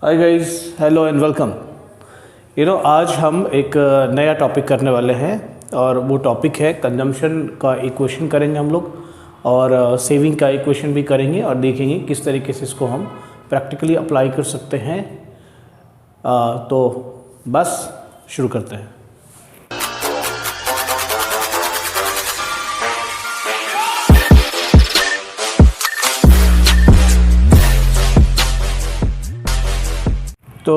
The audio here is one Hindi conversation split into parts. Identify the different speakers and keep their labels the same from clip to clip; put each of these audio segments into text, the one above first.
Speaker 1: Hi guys, hello and welcome. आज हम एक नया टॉपिक करने वाले हैं और वो टॉपिक है कंजम्पशन का इक्वेशन करेंगे हम लोग और सेविंग का इक्वेशन भी करेंगे और देखेंगे किस तरीके से इसको हम प्रैक्टिकली अप्लाई कर सकते हैं। तो बस शुरू करते हैं। तो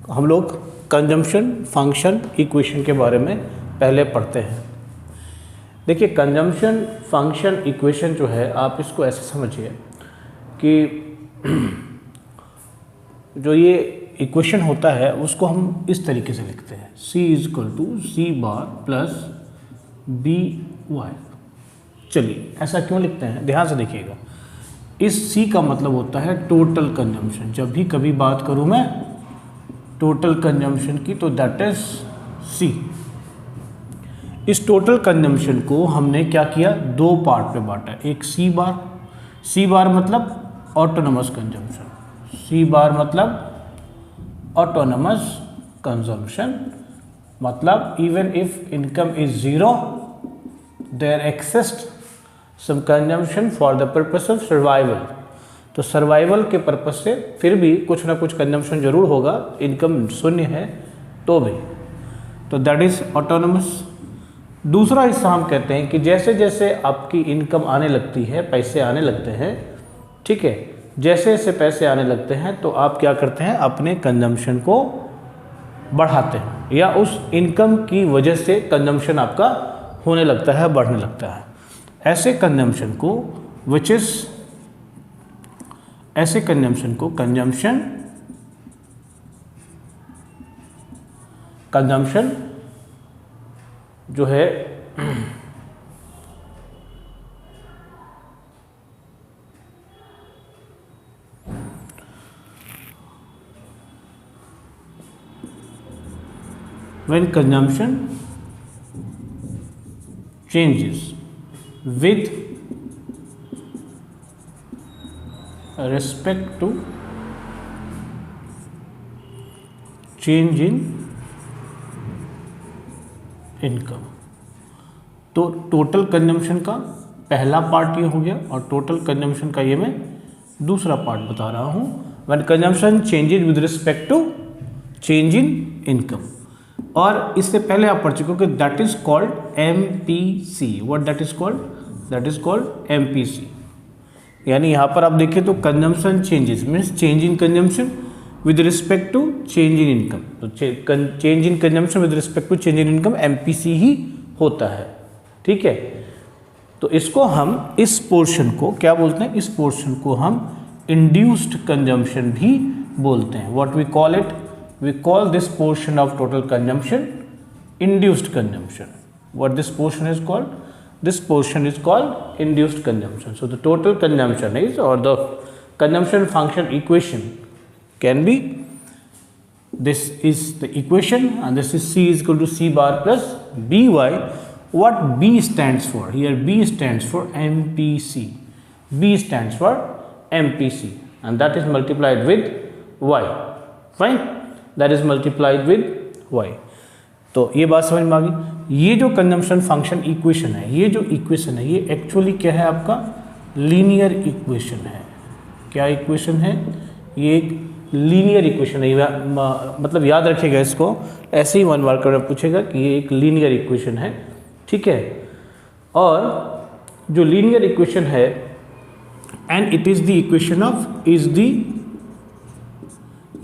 Speaker 1: हम लोग कंजम्पशन फंक्शन इक्वेशन के बारे में पहले पढ़ते हैं। देखिए, कंजम्पशन फंक्शन इक्वेशन जो है, आप इसको ऐसे समझिए कि जो ये इक्वेशन होता है उसको हम इस तरीके से लिखते हैं, C = C bar plus B Y. चलिए, ऐसा क्यों लिखते हैं, ध्यान से देखिएगा। इस C का मतलब होता है टोटल कंजम्पशन। जब भी कभी बात करूं मैं टोटल कंजम्पशन की, तो दैट इज C। इस टोटल कंजम्पशन को हमने क्या किया, दो पार्ट में बांटा। एक C बार मतलब ऑटोनोमस कंजम्पशन, C बार मतलब ऑटोनोमस कंजम्पशन, मतलब even if income is zero there exist some consumption for the purpose of survival. तो सर्वाइवल के पर्पस से फिर भी कुछ ना कुछ कंजम्पशन जरूर होगा, इनकम शून्य है तो भी। तो दैट इज ऑटोनोमस। दूसरा हिस्सा हम कहते हैं कि जैसे जैसे आपकी इनकम आने लगती है, पैसे आने लगते हैं, ठीक है, जैसे जैसे पैसे आने लगते हैं तो आप क्या करते हैं, अपने कंजम्पशन को बढ़ाते हैं या उस इनकम की वजह से कंजम्पशन आपका होने लगता है, बढ़ने लगता है। ऐसे कंजम्पशन को कंजम्पशन जो है when consumption changes with respect to change in income. तो टोटल कंजम्पशन का पहला पार्ट ये हो गया और टोटल कंजम्पशन का ये मैं दूसरा पार्ट बता रहा हूँ। When consumption changes with respect to change in income. और इससे पहले आप पढ़ चुके हो कि that is called MPC। What that is called? That is called MPC। यानी यहाँ पर आप देखिए तो consumption changes means change in consumption with respect to change in income. तो change in consumption with respect to change in income MPC ही होता है, ठीक है। तो इसको हम, इस पोर्शन को क्या बोलते हैं, इस पोर्शन को हम इंड्यूस्ड कंजम्पशन भी बोलते हैं। What we call it? We call this portion of total consumption induced consumption. What this portion is called? This portion is called induced consumption. So the total consumption is, or the consumption function equation can be, this is the equation and this is C = C bar plus BY. What B stands for? Here B stands for MPC. B stands for MPC and that is multiplied with Y. Fine? That is multiplied with y। तो ये बात समझ में आ गई। ये जो कंजम्पशन फंक्शन इक्वेशन है, ये जो इक्वेशन है, ये एक्चुअली क्या है, आपका लीनियर इक्वेशन है। क्या इक्वेशन है? ये एक लीनियर इक्वेशन है। मतलब याद रखिएगा इसको, ऐसे ही 1 मार्कर में पूछेगा कि ये एक लीनियर इक्वेशन है, ठीक है। और जो लीनियर इक्वेशन है, and it is the equation of, is the,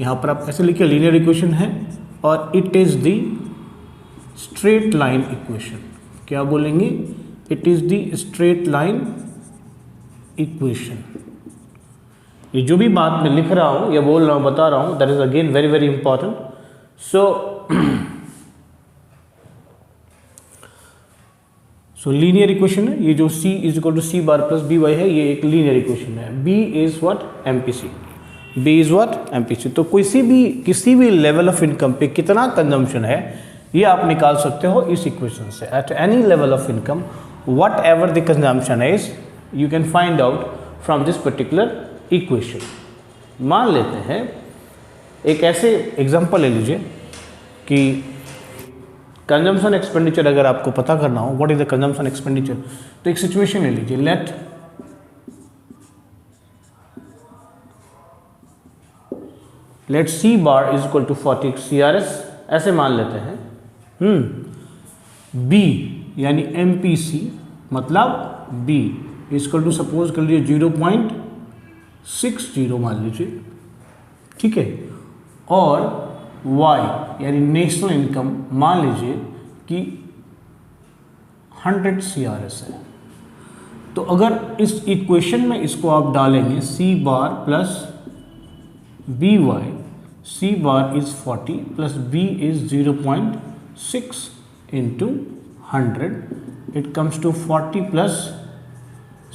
Speaker 1: यहाँ पर आप ऐसे लिखिए लीनियर इक्वेशन है और it is the straight line equation. क्या बोलेंगे? It is the straight line equation. ये जो भी बात मैं लिख रहा हूँ या बोल रहा हूँ, बता रहा हूँ, that is again very very important. So linear equation है। ये जो C = C bar plus BY है, ये एक लीनियर इक्वेशन है। B is what? MPC। B is what? MPC। तो किसी भी लेवल ऑफ इनकम पे कितना कंजम्पशन है, ये आप निकाल सकते हो इस इक्वेशन से। At any level of income, what ever the consumption is, you can find out from this particular equation. मान लेते हैं एक ऐसे एग्जांपल ले लीजिए कि कंजम्पशन एक्सपेंडिचर अगर आपको पता करना हो, what is the consumption expenditure, तो एक सिचुएशन ले लीजिए, let C bar is equal to 40 CRS, ऐसे मान लेते हैं। बी यानी MPC मतलब B इक्वल टू सपोज कर लीजिए 0.60 मान लीजिए, ठीक है, और Y यानी नेशनल इनकम मान लीजिए कि 100 CRS है। तो अगर इस इक्वेशन में इसको आप डालेंगे C bar plus BY, C bar is 40 plus B is 0.6 into 100, it comes to 40 plus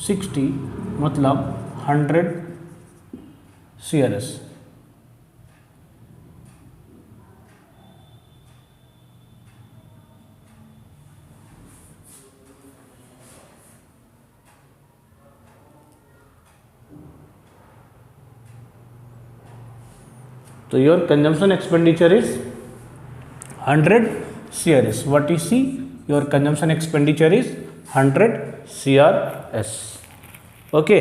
Speaker 1: 60 मतलब 100 CRS। तो your consumption expenditure is 100 CRS. What you see? Your consumption expenditure is 100 CRS. Okay,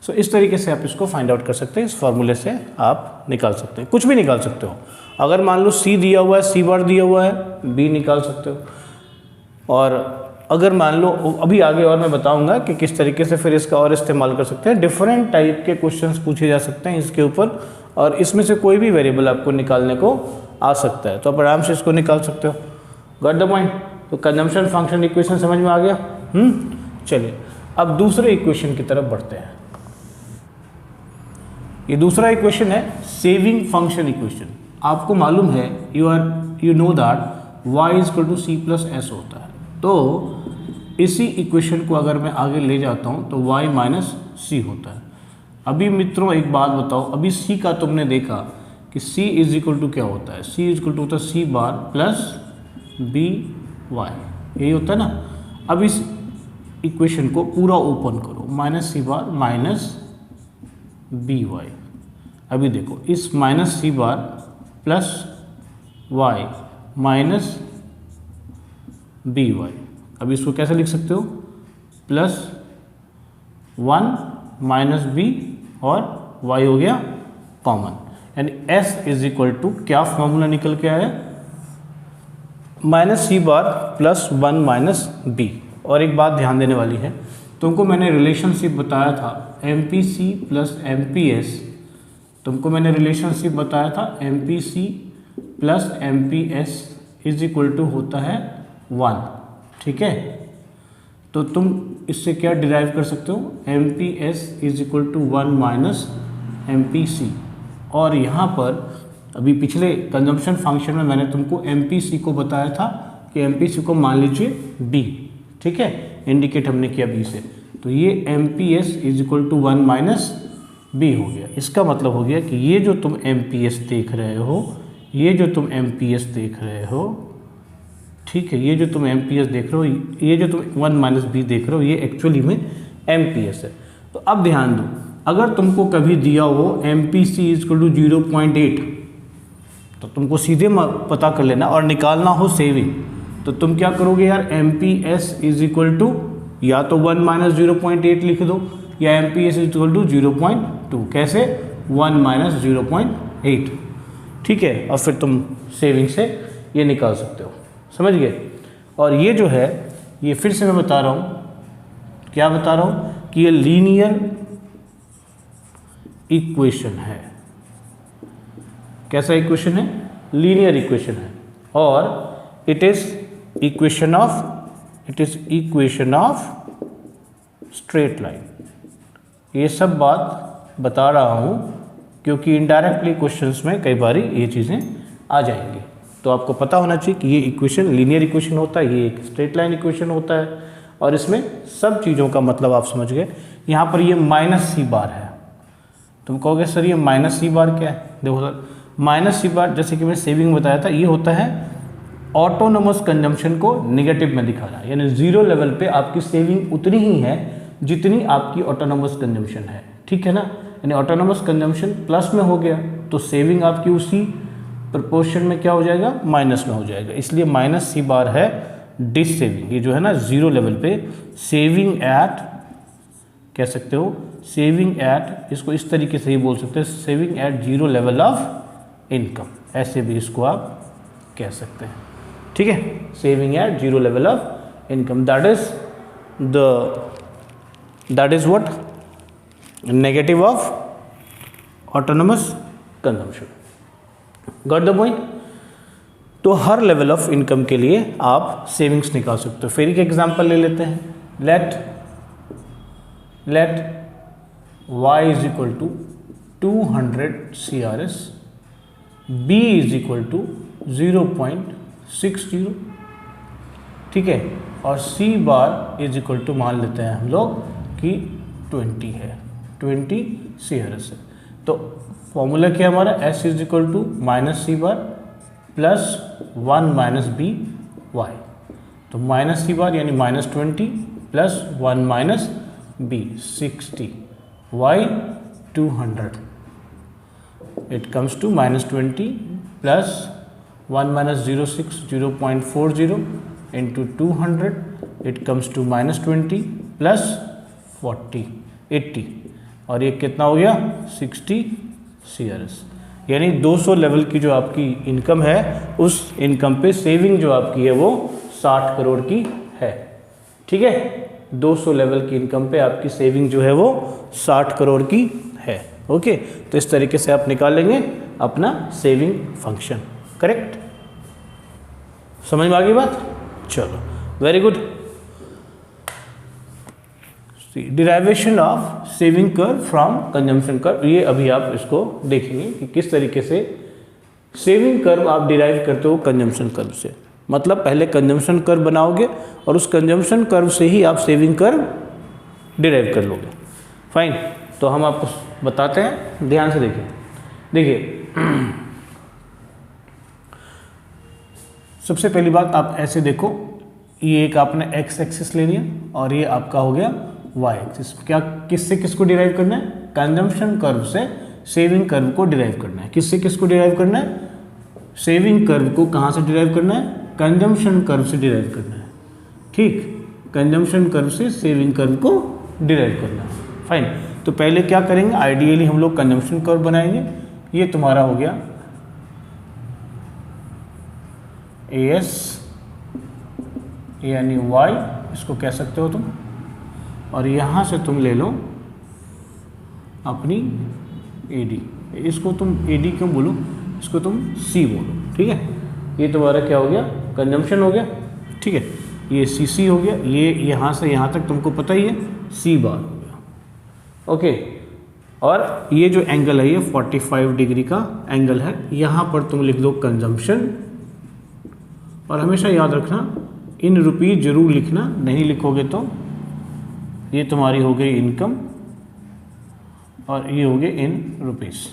Speaker 1: सो इस तरीके से आप इसको फाइंड आउट कर सकते हैं, इस फॉर्मूले से आप निकाल सकते हैं, कुछ भी निकाल सकते हो। अगर मान लो C दिया हुआ है, C बार दिया हुआ है, B निकाल सकते हो। और अगर मान लो अभी आगे और मैं बताऊंगा कि किस तरीके से फिर इसका और इस्तेमाल कर सकते हैं, डिफरेंट टाइप के क्वेश्चंस पूछे जा सकते हैं इसके ऊपर, और इसमें से कोई भी वेरिएबल आपको निकालने को आ सकता है, तो आप आराम से इसको निकाल सकते हो। Got the point? तो कंजम्पशन फंक्शन इक्वेशन समझ में आ गया। चलिए अब दूसरे इक्वेशन की तरफ बढ़ते हैं। ये दूसरा इक्वेशन है सेविंग फंक्शन इक्वेशन। आपको मालूम है, you know that y is equal to C plus S होता है। तो इसी इक्वेशन को अगर मैं आगे ले जाता हूँ तो y माइनस C होता है। अभी मित्रों एक बात बताओ, अभी C का तुमने देखा कि C इज इक्वल टू क्या होता है, C इज इक्वल टू होता है C बार प्लस BY, यही होता है ना। अब इस इक्वेशन को पूरा ओपन करो, minus C bar minus BY। अभी देखो इस minus C bar plus Y minus BY, अब इसको कैसे लिख सकते हो, प्लस 1 माइनस B और y हो गया कॉमन, यानी S इज इक्वल टू क्या फॉर्मूला निकल के आया, minus C bar plus 1 minus B। और एक बात ध्यान देने वाली है, तुमको मैंने रिलेशनशिप बताया था MPC प्लस MPS, तुमको मैंने रिलेशनशिप बताया था MPC plus MPS is equal to होता है 1, ठीक है। तो तुम इससे क्या डिराइव कर सकते हो, MPS is equal to 1 minus MPC। और यहाँ पर अभी पिछले कंजम्पशन फंक्शन में मैंने तुमको MPC को बताया था कि MPC को मान लीजिए B, ठीक है, इंडिकेट हमने किया B से, तो ये MPS is equal to 1 minus B हो गया। इसका मतलब हो गया कि ये जो तुम MPS देख रहे हो, ये जो तुम MPS देख रहे हो, ठीक है, ये जो तुम MPS देख रहे हो, ये जो तुम 1 माइनस B देख रहे हो, ये एक्चुअली में MPS है। तो अब ध्यान दो, अगर तुमको कभी दिया हो MPC इज इक्वल टू 0.8, तो तुमको सीधे पता कर लेना, और निकालना हो सेविंग, तो तुम क्या करोगे यार, MPS इज इक्वल टू या तो 1 माइनस 0.8 लिख दो, या MPS इज इक्वल टू 0.2, कैसे, 1 माइनस 0.8, ठीक है, और फिर तुम सेविंग से ये निकाल सकते हो, समझ गए। और ये जो है, ये फिर से मैं बता रहा हूँ, क्या बता रहा हूँ कि ये लीनियर इक्वेशन है। कैसा इक्वेशन है, लीनियर इक्वेशन है, और it is equation of straight line. ये सब बात बता रहा हूँ क्योंकि इनडायरेक्टली क्वेश्चंस में कई बार ये चीज़ें आ जाएंगी, तो आपको पता होना चाहिए कि ये इक्वेशन लीनियर इक्वेशन होता है, ये एक स्ट्रेट लाइन इक्वेशन होता है, और इसमें सब चीज़ों का मतलब आप समझ गए। यहाँ पर ये माइनस C बार है, तुम कहोगे सर ये माइनस C बार क्या है, देखो सर, माइनस C बार जैसे कि मैंने सेविंग बताया था, ये होता है ऑटोनोमस कंजम्पशन को नेगेटिव में दिखाना, यानी जीरो लेवल पे आपकी सेविंग उतनी ही है जितनी आपकी ऑटोनोमस कंजम्पशन है, ठीक है ना। यानी ऑटोनोमस कंजम्पशन प्लस में हो गया तो सेविंग आपकी उसी प्रोपोर्शन में क्या हो जाएगा, माइनस में हो जाएगा, इसलिए माइनस सी बार है डिस सेविंग। ये जो है ना जीरो लेवल पे सेविंग एट, कह सकते हो सेविंग एट, इसको इस तरीके से ही बोल सकते हैं, saving at zero level of income, ऐसे भी इसको आप कह सकते हैं। ठीक है, saving at zero level of income, that is what, negative of autonomous consumption. Got the point. तो हर लेवल ऑफ इनकम के लिए आप सेविंग्स निकाल सकते हो। फिर एक एग्जांपल ले लेते हैं, let y is equal to 200 CRS, b is equal to 0.60, ठीक है, और c bar is equal to मान लेते हैं हम लोग कि 20 है, 20 CRS है। तो फॉर्मूला क्या हमारा, s is equal to minus C bar plus 1 minus B Y. तो माइनस सी बार यानी -20 plus 1 minus B 60, Y 200, it comes to -20 plus 1 minus 06 0.40 into 200, it comes to -20 plus 40 80, और ये कितना हो गया 60 CRS। यानी 200 लेवल की जो आपकी इनकम है, उस इनकम पे सेविंग जो आपकी है वो 60 करोड़ की है। ठीक है, 200 लेवल की इनकम पे आपकी सेविंग जो है वो 60 करोड़ की है। ओके, तो इस तरीके से आप निकाल लेंगे अपना सेविंग फंक्शन। करेक्ट, समझ में आ गई बात? चलो, very good. Derivation of saving curve from consumption curve, ये अभी आप इसको देखेंगे कि किस तरीके से सेविंग कर्व आप डिराइव करते हो कंजम्पशन कर्व से। मतलब पहले कंजम्पशन कर्व बनाओगे और उस कंजम्पशन कर्व से ही आप सेविंग कर्व डिराइव कर लोगे। फाइन, तो हम आपको बताते हैं, ध्यान से देखिए सबसे पहली बात आप ऐसे देखो, ये एक आपने एक्स एक्सिस ले लिया और ये आपका हो गया वाई एक्सिस। क्या किससे किसको डिराइव करना है, कंजम्पशन कर्व से सेविंग कर्व को डिराइव करना है। किससे किसको डिराइव करना है, सेविंग कर्व को कहाँ से डिराइव करना है, कंजम्पशन कर्व से डिराइव करना है। ठीक, कंजम्पशन कर्व से सेविंग कर्व को डिराइव करना है। फाइन, तो पहले क्या करेंगे, आइडियली हम लोग कंजम्पशन कर्व बनाएंगे। ये तुम्हारा हो गया AS यानी Y, इसको कह सकते हो तुम, और यहाँ से तुम ले लो अपनी AD। इसको तुम AD क्यों बोलो, इसको तुम C बोलो। ठीक है, ये तुम्हारा क्या हो गया, कंजम्पशन हो गया। ठीक है, ये CC हो गया, ये यहाँ से यहाँ तक तुमको पता ही है C बार हो गया। ओके, और ये जो एंगल है ये 45 डिग्री का एंगल है। यहाँ पर तुम लिख दो कंजम्पशन, और हमेशा याद रखना इन रुपीज़ जरूर लिखना, नहीं लिखोगे तो ये तुम्हारी हो गई इनकम और ये हो गए इन रुपीज़।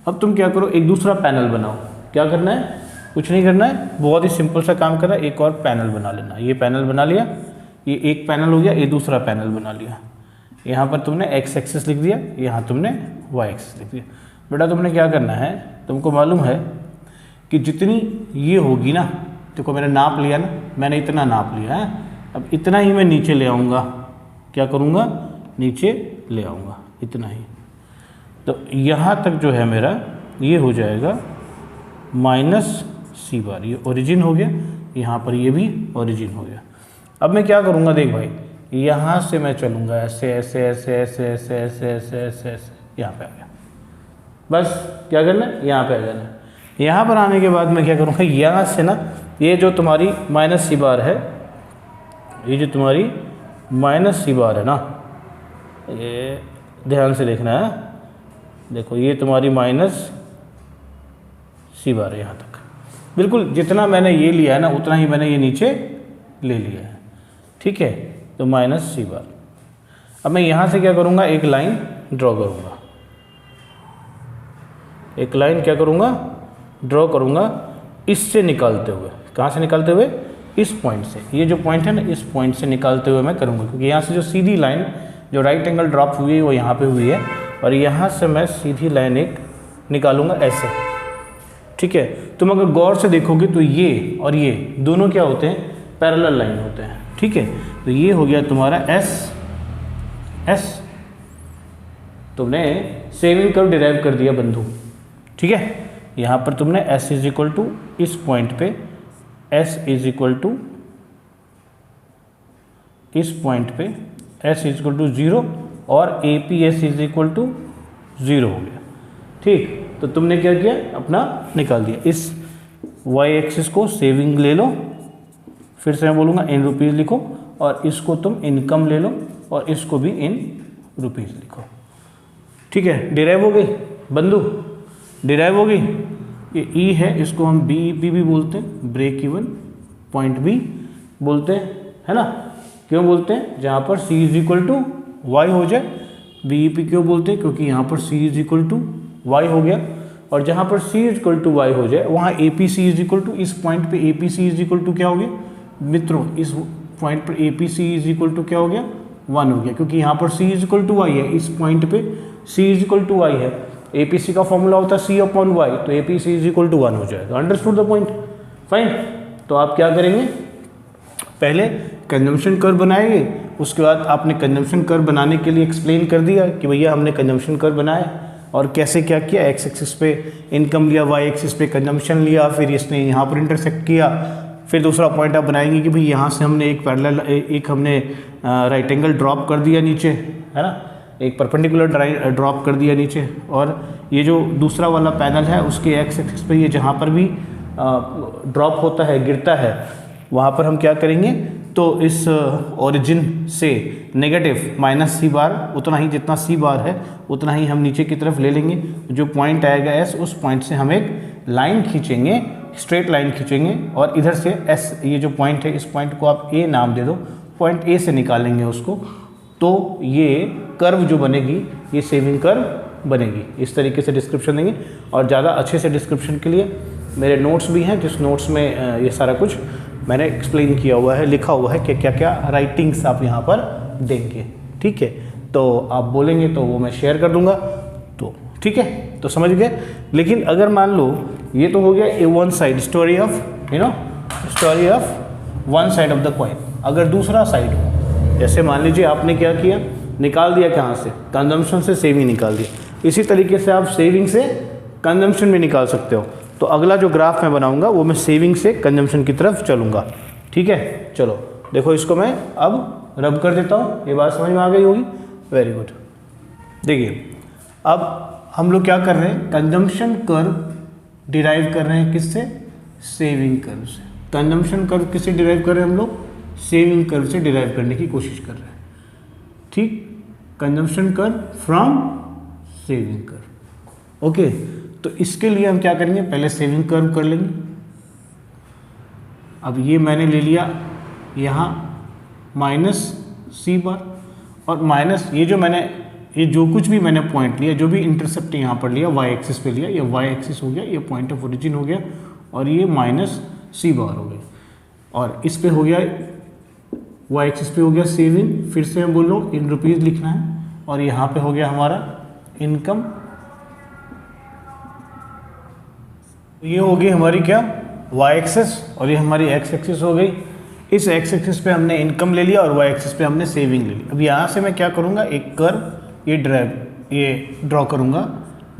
Speaker 1: अब तुम क्या करो, एक दूसरा पैनल बनाओ। क्या करना है, कुछ नहीं करना है, बहुत ही सिंपल सा काम करना है, एक और पैनल बना लेना। ये पैनल बना लिया, ये एक पैनल हो गया, ये दूसरा पैनल बना लिया। यहाँ पर तुमने एक्स एक्सिस लिख दिया, यहाँ तुमने वाई एक्सिस लिख दिया। बेटा तुमने क्या करना है, तुमको मालूम है कि जितनी ये होगी ना, देखो मैंने नाप लिया ना, मैंने इतना नाप लिया है, अब इतना ही मैं नीचे ले आऊँगा। क्या करूँगा, नीचे ले आऊँगा इतना ही। तो यहाँ तक जो है मेरा ये हो जाएगा -C बार, ये ओरिजिन हो गया, यहाँ पर ये भी ओरिजिन हो गया। अब मैं क्या करूँगा, देख भाई, यहाँ से मैं चलूँगा ऐसे ऐसे ऐसे ऐसे ऐसे ऐसे ऐसे ऐसे ऐसे, यहाँ पे आ गया। बस क्या करना है, यहाँ पे आ जाना है। यहाँ पर आने के बाद मैं क्या करूँगा, यहाँ से ना ये जो तुम्हारी -C बार है, ये जो तुम्हारी -C बार है ना, ये ध्यान से देखना है। देखो ये तुम्हारी -C बार है यहाँ तक, बिल्कुल जितना मैंने ये लिया है ना उतना ही मैंने ये नीचे ले लिया है। ठीक है, तो -C बार। अब मैं यहाँ से क्या करूँगा, एक लाइन ड्रॉ करूँगा। एक लाइन क्या करूँगा, ड्रॉ करूँगा, इससे निकालते हुए। कहाँ से निकालते हुए, इस पॉइंट से। ये जो पॉइंट है ना, इस पॉइंट से निकालते हुए मैं करूँगा, क्योंकि यहाँ से जो सीधी लाइन जो राइट एंगल ड्रॉप हुई है वो यहाँ पे हुई है, और यहाँ से मैं सीधी लाइन एक निकालूंगा ऐसे, ठीक है। तुम अगर गौर से देखोगे तो ये और ये दोनों क्या होते हैं, पैरेलल लाइन होते हैं, ठीक है। तो ये हो गया तुम्हारा एस, तुमने सेविंग कर्व डिराइव कर दिया बंधु, ठीक है। यहाँ पर तुमने s इज इक्वल टू इस पॉइंट पे s इज इक्वल टू इस पॉइंट पे s इज इक्वल टू 0 और APS इज इक्वल टू 0 हो गया, ठीक। तो तुमने क्या किया, अपना निकाल दिया। इस y एक्सिस को सेविंग ले लो, फिर से मैं बोलूँगा इन रुपीज़ लिखो, और इसको तुम इनकम ले लो और इसको भी इन रुपीज़ लिखो, ठीक है। डिराइव हो गई बंधु, डिराइव हो गई। ये ई है, इसको हम BEP भी बोलते हैं, ब्रेक इवन पॉइंट भी बोलते हैं, है ना। क्यों बोलते हैं, जहाँ पर C is equal to Y हो जाए। BEP क्यों बोलते हैं, क्योंकि यहाँ पर C is equal to Y हो गया, और जहाँ पर C is equal to Y हो जाए वहाँ APC इज इक्वल टू, इस पॉइंट पे APC इज इक्वल टू क्या हो गया मित्रों, इस पॉइंट पर APC इज इक्वल टू क्या हो गया, 1 हो गया, क्योंकि यहाँ पर C is equal to Y है, इस पॉइंट पे C is equal to Y है। APC का फॉर्मूला होता है C अपॉन वाई, तो APC इज इक्वल टू 1 हो जाएगा। Understood the point, fine. तो आप क्या करेंगे, पहले कंजम्पशन कर्व बनाएंगे, उसके बाद आपने कंजम्पशन कर्व बनाने के लिए एक्सप्लेन कर दिया कि भैया हमने कंजम्पशन कर्व बनाया और कैसे क्या किया, एक्स एक्सिस पे इनकम लिया, वाई एक्सिस पे कंजम्पशन लिया, फिर इसने यहाँ पर इंटरसेक्ट किया। फिर दूसरा पॉइंट आप बनाएंगे कि भाई यहाँ से हमने एक पैरेलल, एक हमने राइट एंगल ड्रॉप कर दिया नीचे, है ना, एक परपेंडिकुलर ड्रॉप कर दिया नीचे, और ये जो दूसरा वाला पैनल है उसके एक्स एक्सिस पे ये जहाँ पर भी ड्रॉप होता है, गिरता है, वहाँ पर हम क्या करेंगे, तो इस ओरिजिन से नेगेटिव माइनस C बार, उतना ही जितना C बार है उतना ही हम नीचे की तरफ ले लेंगे। जो पॉइंट आएगा S, उस पॉइंट से हम एक लाइन खींचेंगे, स्ट्रेट लाइन खींचेंगे, और इधर से S, ये जो पॉइंट है, इस पॉइंट को आप A नाम दे दो, पॉइंट A से निकालेंगे उसको, तो ये कर्व जो बनेगी ये सेविंग कर्व बनेगी। इस तरीके से डिस्क्रिप्शन देंगे, और ज़्यादा अच्छे से डिस्क्रिप्शन के लिए मेरे नोट्स भी हैं, जिस नोट्स में ये सारा कुछ मैंने एक्सप्लेन किया हुआ है, लिखा हुआ है कि क्या क्या राइटिंग्स आप यहाँ पर देंगे, ठीक है। तो आप बोलेंगे तो वो मैं शेयर कर दूंगा, तो ठीक है, तो समझ गए। लेकिन अगर मान लो ये तो हो गया a one side story of, story of one side of the coin. अगर दूसरा साइड हो, जैसे मान लीजिए आपने क्या किया, निकाल दिया कहाँ से, कंजम्पशन से सेविंग निकाल दी, इसी तरीके से आप सेविंग से कंजम्पशन भी निकाल सकते हो। तो अगला जो ग्राफ मैं बनाऊंगा वो मैं सेविंग से कंजम्पशन की तरफ चलूंगा, ठीक है। चलो देखो, इसको मैं अब रब कर देता हूँ, ये बात समझ में आ गई होगी, वेरी गुड। देखिए अब हम लोग क्या कर रहे हैं, कंजम्पशन कर्व डिराइव कर रहे हैं, किससे, सेविंग कर्व से। कंजम्पशन कर्व किससे डिराइव कर रहे हैं हम लोग, सेविंग कर्व से डिराइव करने की कोशिश कर रहे हैं, ठीक। Consumption curve from saving curve, okay. तो इसके लिए हम क्या करेंगे, पहले सेविंग कर्व कर लेंगे। अब ये मैंने ले लिया यहाँ माइनस C बार, और माइनस ये जो मैंने, ये जो कुछ भी मैंने पॉइंट लिया, जो भी इंटरसेप्ट यहाँ पर लिया, वाई एक्सिस पे लिया, ये वाई एक्सिस हो गया, ये पॉइंट ऑफ ओरिजिन हो गया, और ये माइनस C बार हो गया, और इस पे हो गया वाई एक्सिस पे हो गया सेविंग, फिर से मैं बोल रहा हूँ इन रुपीज़ लिखना है, और यहाँ पे हो गया हमारा इनकम। ये हो गई हमारी क्या, वाई एक्सिस, और ये हमारी एक्स एक्सिस हो गई। इस एक्स एक्सिस पे हमने इनकम ले लिया और वाई एक्सिस पे हमने सेविंग ले ली। अब यहाँ से मैं क्या करूँगा, एक कर्व ये ड्रॉ करूँगा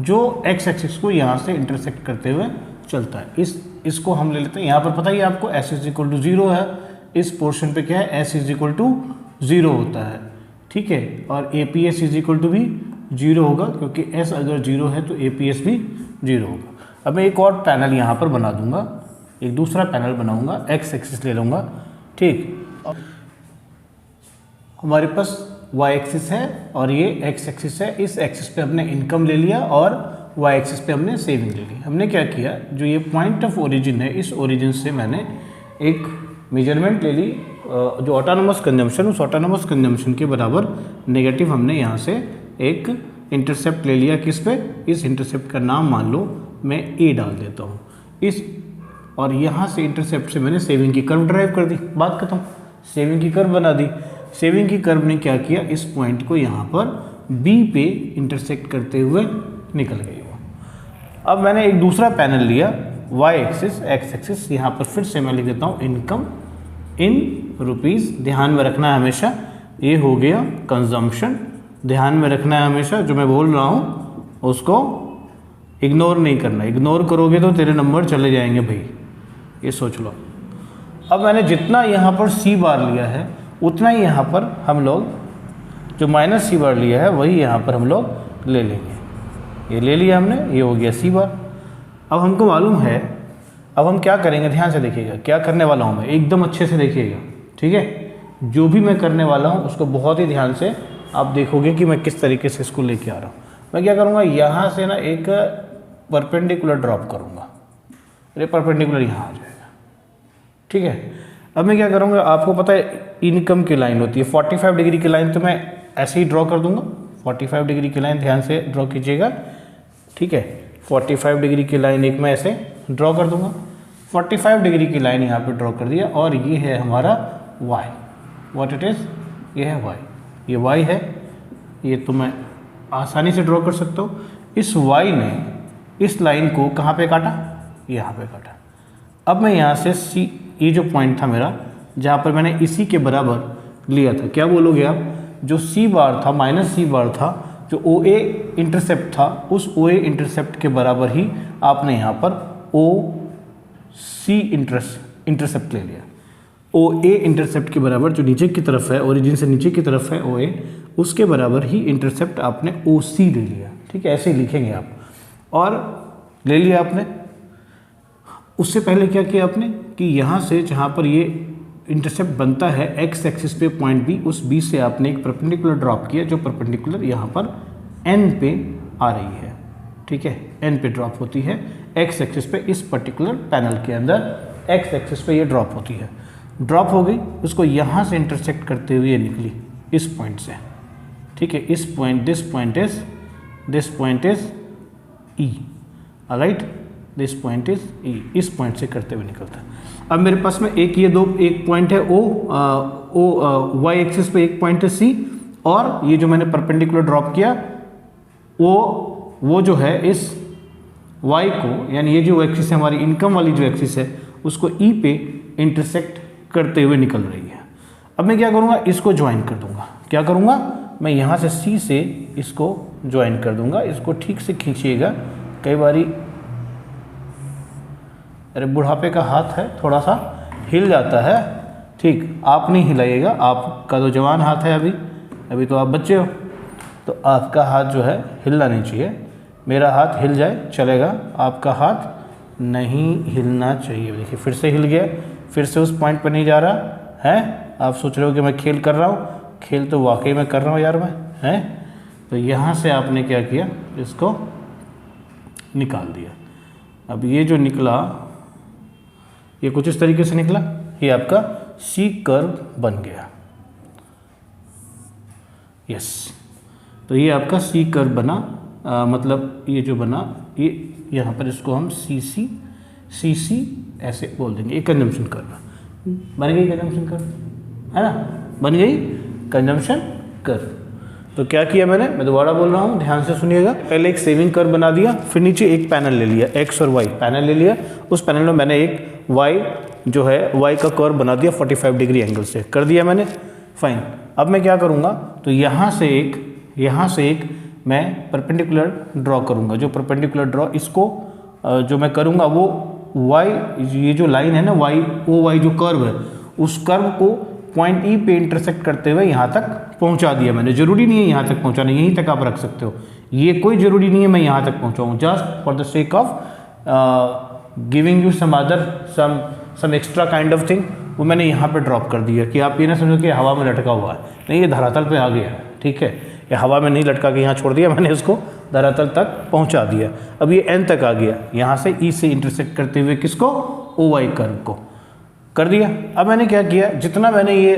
Speaker 1: जो एक्स एक्सिस को यहाँ से इंटरसेक्ट करते हुए चलता है। इसको हम ले लेते हैं, यहाँ पर पता ही आपको s इज इक्वल टू 0 है, इस पोर्शन पे क्या है, s इज इक्वल टू 0 होता है, ठीक है। और APS इज इक्वल टू भी 0 होगा, क्योंकि s अगर 0 है तो APS भी 0 होगा। अब मैं एक और पैनल यहाँ पर बना दूंगा, एक दूसरा पैनल बनाऊंगा, एक्स एक्सिस ले लूँगा, ठीक। हमारे पास वाई एक्सिस है और ये एक्स एक्सिस है, इस एक्सिस पे हमने इनकम ले लिया और वाई एक्सिस पे हमने सेविंग ले ली। हमने क्या किया, जो ये पॉइंट ऑफ ओरिजिन है, इस ओरिजिन से मैंने एक मेजरमेंट ले ली, जो ऑटोनोमस कंजम्पशन, उस ऑटोनोमस कंजम्पशन के बराबर नेगेटिव हमने यहाँ से एक इंटरसेप्ट ले लिया। किस पे, इस इंटरसेप्ट का नाम मान लो मैं A डाल देता हूँ इस, और यहाँ से इंटरसेप्ट से मैंने सेविंग की कर्व ड्राइव कर दी, बात खत्म, सेविंग की कर्व बना दी। सेविंग की कर्व ने क्या किया, इस पॉइंट को यहाँ पर B पे इंटरसेक्ट करते हुए निकल गई वो। अब मैंने एक दूसरा पैनल लिया, y एक्सिस, x एक्सिस, यहाँ पर फिर से मैं लिख देता हूँ इनकम इन रुपीज़। ध्यान में रखना है हमेशा, ये हो गया कंजम्पशन। ध्यान में रखना है हमेशा, जो मैं बोल रहा हूँ उसको इग्नोर नहीं करना, इग्नोर करोगे तो तेरे नंबर चले जाएंगे भाई, ये सोच लो। अब मैंने जितना यहाँ पर सी बार लिया है उतना ही यहाँ पर हम लोग जो माइनस सी बार लिया है वही यहाँ पर हम लोग ले लेंगे। ये ले लिया हमने, ये हो गया सी बार। अब हमको मालूम है, अब हम क्या करेंगे, ध्यान से देखिएगा क्या करने वाला हूँ मैं, एकदम अच्छे से देखिएगा, ठीक है। जो भी मैं करने वाला हूँ उसको बहुत ही ध्यान से आप देखोगे कि मैं किस तरीके से इसको लेके आ रहा हूँ। मैं क्या करूँगा, यहाँ से ना एक परपेंडिकुलर ड्रॉप करूँगा, ये परपेंडिकुलर यहाँ आ जाएगा, ठीक है। अब मैं क्या करूँगा, आपको पता है इनकम की लाइन होती है 45 डिग्री की लाइन, तो मैं ऐसे ही ड्रॉ कर दूँगा 45 डिग्री की लाइन, ध्यान से ड्रॉ कीजिएगा, ठीक है। 45 डिग्री की लाइन एक मैं ऐसे ड्रॉ कर दूँगा, 45 डिग्री की लाइन यहाँ पे ड्रॉ कर दिया, और ये है हमारा y, व्हाट इट इज़, ये है y, ये y है, ये तो मैं आसानी से ड्रॉ कर सकता हूँ। इस y ने इस लाइन को कहाँ पे काटा, यहाँ पे काटा। अब मैं यहाँ से c, ये जो पॉइंट था मेरा जहाँ पर मैंने इसी के बराबर लिया था, क्या बोलोगे आप, जो c बार था माइनस सी बार था, जो OA इंटरसेप्ट था, उस OA इंटरसेप्ट के बराबर ही आपने यहाँ पर OC इंटरसेप्ट ले लिया। OA इंटरसेप्ट के बराबर जो नीचे की तरफ है, ओरिजिन से नीचे की तरफ है OA, उसके बराबर ही इंटरसेप्ट आपने OC ले लिया, ठीक है। ऐसे ही लिखेंगे आप, और ले लिया आपने। उससे पहले क्या किया आपने कि यहाँ से जहाँ पर ये इंटरसेप्ट बनता है x एक्सिस पे पॉइंट B, उस B से आपने एक परपेंडिकुलर ड्रॉप किया, जो परपेंडिकुलर यहाँ पर N पे आ रही है, ठीक है, N पे ड्रॉप होती है x एक्सिस पे, इस पर्टिकुलर पैनल के अंदर x एक्सिस पे ये ड्रॉप होती है। ड्रॉप हो गई, उसको यहाँ से इंटरसेक्ट करते हुए निकली इस पॉइंट से, ठीक है। इस point, this point is E, right, this point is E, इस पॉइंट से करते हुए निकलता है। अब मेरे पास में एक पॉइंट है y एक्सिस पे, एक पॉइंट है C, और ये जो मैंने परपेंडिकुलर ड्रॉप किया वो जो है इस y को, यानी ये जो एक्सिस है हमारी इनकम वाली जो एक्सिस है, उसको E पे इंटरसेक्ट करते हुए निकल रही है। अब मैं क्या करूँगा, इसको ज्वाइन कर दूंगा। क्या करूँगा, मैं यहाँ से C से इसको ज्वाइन कर दूंगा। इसको ठीक से खींचिएगा, कई बारी अरे बुढ़ापे का हाथ है, थोड़ा सा हिल जाता है, ठीक, आप नहीं हिलाइएगा, आपका तो जवान हाथ है, अभी तो आप बच्चे हो, तो आपका हाथ जो है हिलना नहीं चाहिए। मेरा हाथ हिल जाए चलेगा, आपका हाथ नहीं हिलना चाहिए। देखिए फिर से हिल गया, फिर से उस पॉइंट पर नहीं जा रहा है। आप सोच रहे हो कि मैं खेल कर रहा हूँ, खेल तो वाकई में कर रहा हूँ यार मैं, है। तो यहाँ से आपने क्या किया, इसको निकाल दिया। अब ये जो निकला, ये कुछ इस तरीके से निकला, ये आपका सी कर्व बन गया, यस। तो ये आपका सी कर्व बना, मतलब ये जो बना, ये यहाँ पर इसको हम सी सी ऐसे बोल देंगे। ये कंजम्पशन कर्व बन गई, कंजम्पशन कर्व है ना, बन गई कंजम्पशन कर्व। तो क्या किया मैं दोबारा बोल रहा हूँ, ध्यान से सुनिएगा। पहले एक सेविंग कर्व बना दिया, फिर नीचे एक पैनल ले लिया, एक्स और वाई पैनल ले लिया। उस पैनल में मैंने एक वाई जो है वाई का कर्व बना दिया 45 डिग्री एंगल से, कर दिया मैंने, फाइन। अब मैं क्या करूँगा, तो यहाँ से एक मैं परपेंडिकुलर ड्रॉ करूँगा। जो परपेंडिकुलर ड्रॉ, इसको जो मैं करूँगा वो वाई, ये जो लाइन है ना वाई, ओ वाई जो कर्व है, उस कर्व को पॉइंट ई पे इंटरसेक्ट करते हुए यहाँ तक पहुँचा दिया मैंने। जरूरी नहीं है यहाँ तक पहुँचाना, यहीं तक आप रख सकते हो, ये कोई ज़रूरी नहीं है मैं यहाँ तक पहुँचाऊँ, just for the sake of giving you some other some extra kind of thing, वो मैंने यहाँ पे ड्रॉप कर दिया कि आप ये ना समझो कि हवा में लटका हुआ है, नहीं, ये धरातल पे आ गया, ठीक है। ये हवा में नहीं लटका के यहाँ छोड़ दिया मैंने, इसको धरातल तक पहुँचा दिया। अब ये एन तक आ गया, यहाँ से ई से इंटरसेक्ट करते हुए किसको, ओ वाई कर्व को कर दिया। अब मैंने क्या किया, जितना मैंने ये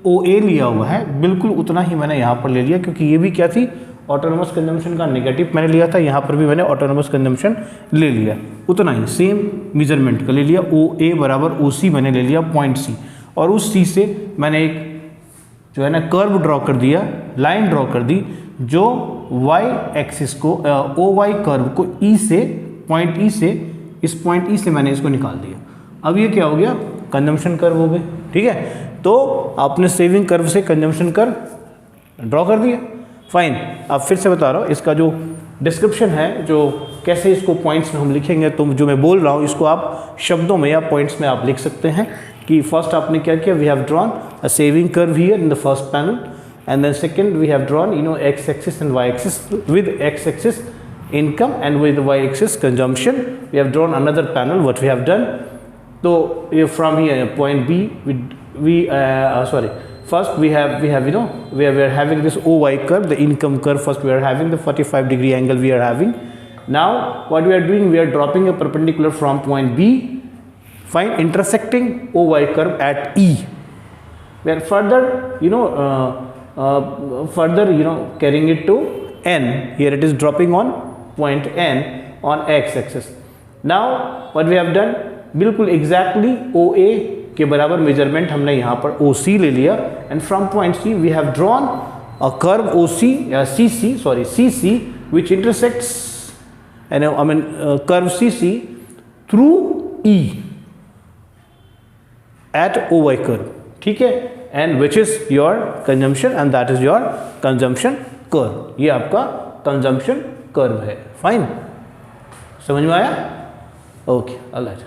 Speaker 1: ओ ए लिया हुआ है बिल्कुल उतना ही मैंने यहाँ पर ले लिया, क्योंकि ये भी क्या थी, ऑटोनोमस कंजम्पशन का नेगेटिव मैंने लिया था, यहाँ पर भी मैंने ऑटोनोमस कंजम्पशन ले लिया, उतना ही सेम मेजरमेंट का ले लिया। ओ ए बराबर ओ सी मैंने ले लिया पॉइंट सी, और उस सी से मैंने एक जो है ना कर्व ड्रॉ कर दिया, लाइन ड्रॉ कर दी, जो वाई एक्सिस को, ओ वाई कर्व को ई से पॉइंट ई से, इस पॉइंट ई से मैंने इसको निकाल दिया। अब ये क्या हो गया, कंजम्पशन कर्व हो गए, ठीक है। तो आपने सेविंग कर्व से कंजम्पशन कर्व ड्रॉ कर दिया, फाइन। अब फिर से बता रहा हूँ, इसका जो डिस्क्रिप्शन है, जो कैसे इसको पॉइंट्स में हम लिखेंगे, तो जो मैं बोल रहा हूँ इसको आप शब्दों में या पॉइंट्स में आप लिख सकते हैं कि फर्स्ट आपने क्या किया, we have drawn a saving curve here in the first panel, and then second we have drawn x axis and y axis, with x axis income and with y axis consumption. We have drawn another panel. What we have done, so from here point B, first we have we are having this OY curve, the income curve. First we are having the 45-degree angle we are having. Now what we are doing, we are dropping a perpendicular from point B, fine, intersecting OY curve at E. We are further carrying it to N. Here it is dropping on point N on x axis. Now what we have done, बिल्कुल exactly OA के बराबर मेजरमेंट हमने यहाँ पर OC ले लिया, and from point C we have drawn a curve CC which intersects curve CC through E at OY curve, ठीक है, and which is your consumption and that is your consumption curve. ये आपका consumption curve है, फाइन, समझ में आया? Okay, alright.